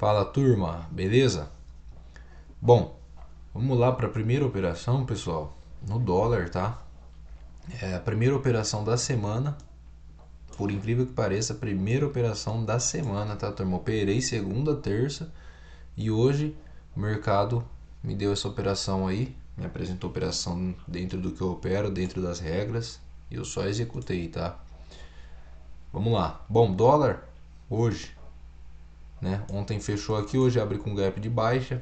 Fala turma, beleza? Bom, vamos lá para a primeira operação, pessoal, no dólar, tá? É a primeira operação da semana, por incrível que pareça, a primeira operação da semana, tá, turma? Operei segunda, terça e hoje o mercado me deu essa operação aí, me apresentou a operação dentro do que eu opero, dentro das regras e eu só executei, tá? Vamos lá. Bom, dólar hoje, né? Ontem fechou aqui, hoje abre com gap de baixa.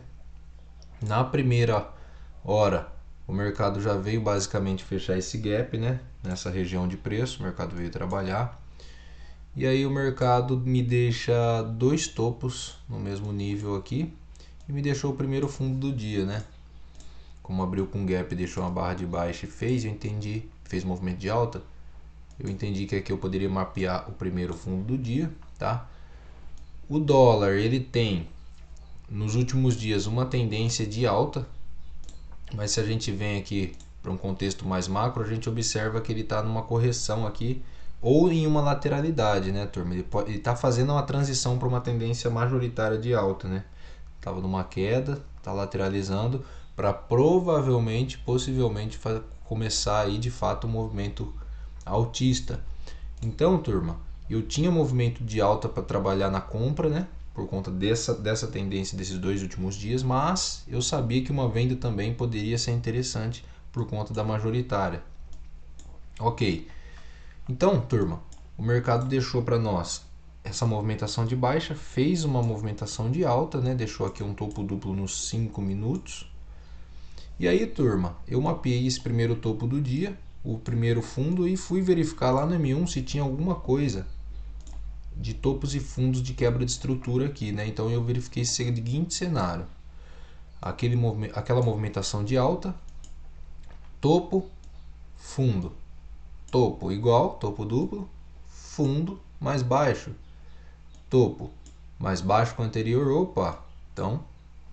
Na primeira hora, o mercado já veio basicamente fechar esse gap, né? Nessa região de preço, o mercado veio trabalhar. E aí o mercado me deixa dois topos no mesmo nível aqui e me deixou o primeiro fundo do dia, né? Como abriu com gap, deixou uma barra de baixa e fez, eu entendi, fez movimento de alta. Eu entendi que aqui eu poderia mapear o primeiro fundo do dia, tá? O dólar, ele tem nos últimos dias uma tendência de alta, mas se a gente vem aqui para um contexto mais macro, a gente observa que ele está numa correção aqui ou em uma lateralidade, né, turma? Ele está fazendo uma transição para uma tendência majoritária de alta, né? Estava numa queda, está lateralizando para provavelmente, possivelmente começar aí de fato um movimento altista. Então, turma, eu tinha movimento de alta para trabalhar na compra, né? Por conta dessa tendência desses dois últimos dias, mas eu sabia que uma venda também poderia ser interessante por conta da majoritária. Ok, então turma, o mercado deixou para nós essa movimentação de baixa, fez uma movimentação de alta, né? Deixou aqui um topo duplo nos 5 minutos. E aí turma, eu mapeei esse primeiro topo do dia, o primeiro fundo, e fui verificar lá no M1 se tinha alguma coisa de topos e fundos de quebra de estrutura aqui, né? Então eu verifiquei esse seguinte cenário: aquela movimentação de alta, topo, fundo, topo igual, topo duplo, fundo mais baixo, topo mais baixo que o anterior, opa, então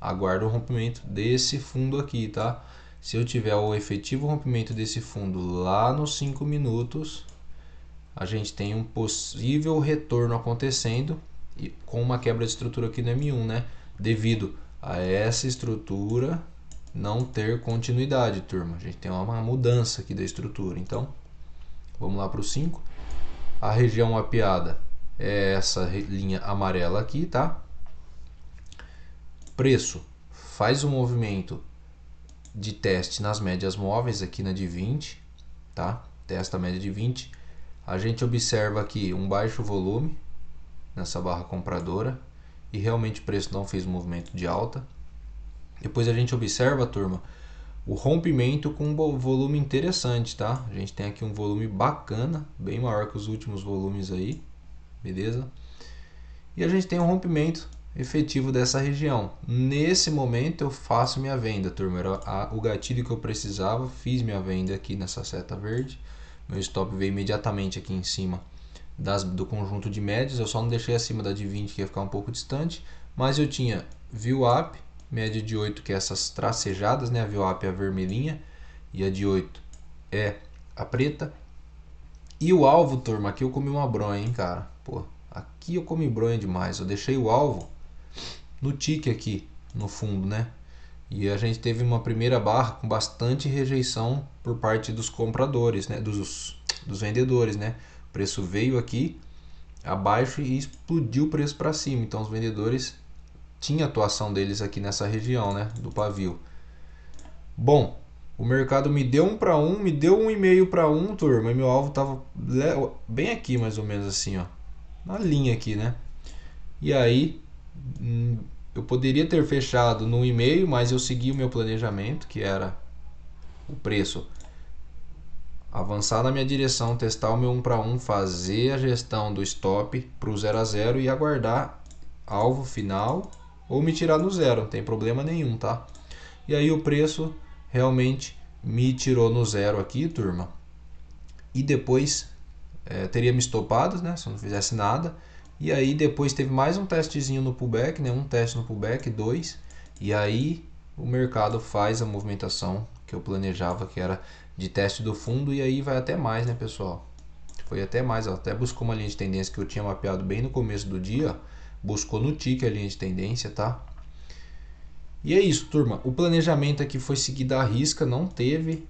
aguardo o rompimento desse fundo aqui, tá? Se eu tiver o efetivo rompimento desse fundo lá nos 5 minutos, a gente tem um possível retorno acontecendo e com uma quebra de estrutura aqui no M1, né? Devido a essa estrutura não ter continuidade, turma. A gente tem uma mudança aqui da estrutura. Então, vamos lá para o 5. A região mapeada é essa linha amarela aqui, tá? Preço faz um movimento de teste nas médias móveis aqui na de 20, tá? Testa a média de 20. A gente observa aqui um baixo volume nessa barra compradora e realmente o preço não fez um movimento de alta. Depois a gente observa, turma, o rompimento com um volume interessante, tá? A gente tem aqui um volume bacana, bem maior que os últimos volumes aí, beleza? E a gente tem um rompimento efetivo dessa região. Nesse momento eu faço minha venda, turma. Era o gatilho que eu precisava, fiz minha venda aqui nessa seta verde. Meu stop veio imediatamente aqui em cima do conjunto de médias. Eu só não deixei acima da de 20, que ia ficar um pouco distante. Mas eu tinha VWAP, média de 8, que é essas tracejadas, né? A VWAP é a vermelhinha e a de 8 é a preta. E o alvo, turma, aqui eu comi uma bronha, hein, cara. Pô, aqui eu comi bronha demais. Eu deixei o alvo no tique aqui, no fundo, né? E a gente teve uma primeira barra com bastante rejeição por parte dos compradores, né? Dos vendedores, né? O preço veio aqui abaixo e explodiu o preço para cima. Então os vendedores tinham atuação deles aqui nessa região, né? Do pavio. Bom, o mercado me deu 1 para 1, me deu 1,5 para 1, turma. E meu alvo estava bem aqui, mais ou menos assim, ó. Na linha aqui, né? E aí eu poderia ter fechado no 1,5, mas eu segui o meu planejamento, que era o preço avançar na minha direção, testar o meu 1 para 1, fazer a gestão do stop para o 0 a 0 e aguardar alvo final ou me tirar no zero, não tem problema nenhum, tá? E aí o preço realmente me tirou no zero aqui, turma. E depois teria me estopado, né, se eu não fizesse nada. E aí depois teve mais um testezinho no pullback, né? Um teste no pullback, 2. E aí o mercado faz a movimentação que eu planejava, que era de teste do fundo. E aí vai até mais, né, pessoal? Foi até mais, até buscou uma linha de tendência que eu tinha mapeado bem no começo do dia. buscou no tick a linha de tendência, tá? E é isso, turma. O planejamento aqui foi seguido à risca, não teve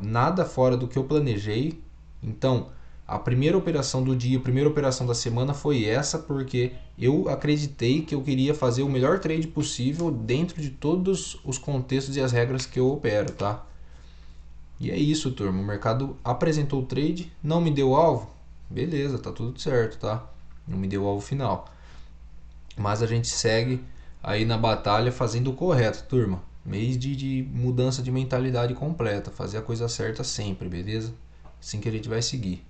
nada fora do que eu planejei. Então, a primeira operação do dia, a primeira operação da semana foi essa, porque eu acreditei que eu queria fazer o melhor trade possível dentro de todos os contextos e as regras que eu opero, tá? E é isso, turma. O mercado apresentou o trade, não me deu alvo, beleza, tá tudo certo, tá? Não me deu alvo final. Mas a gente segue aí na batalha fazendo o correto, turma. Mês de mudança de mentalidade completa, fazer a coisa certa sempre, beleza? Assim que a gente vai seguir.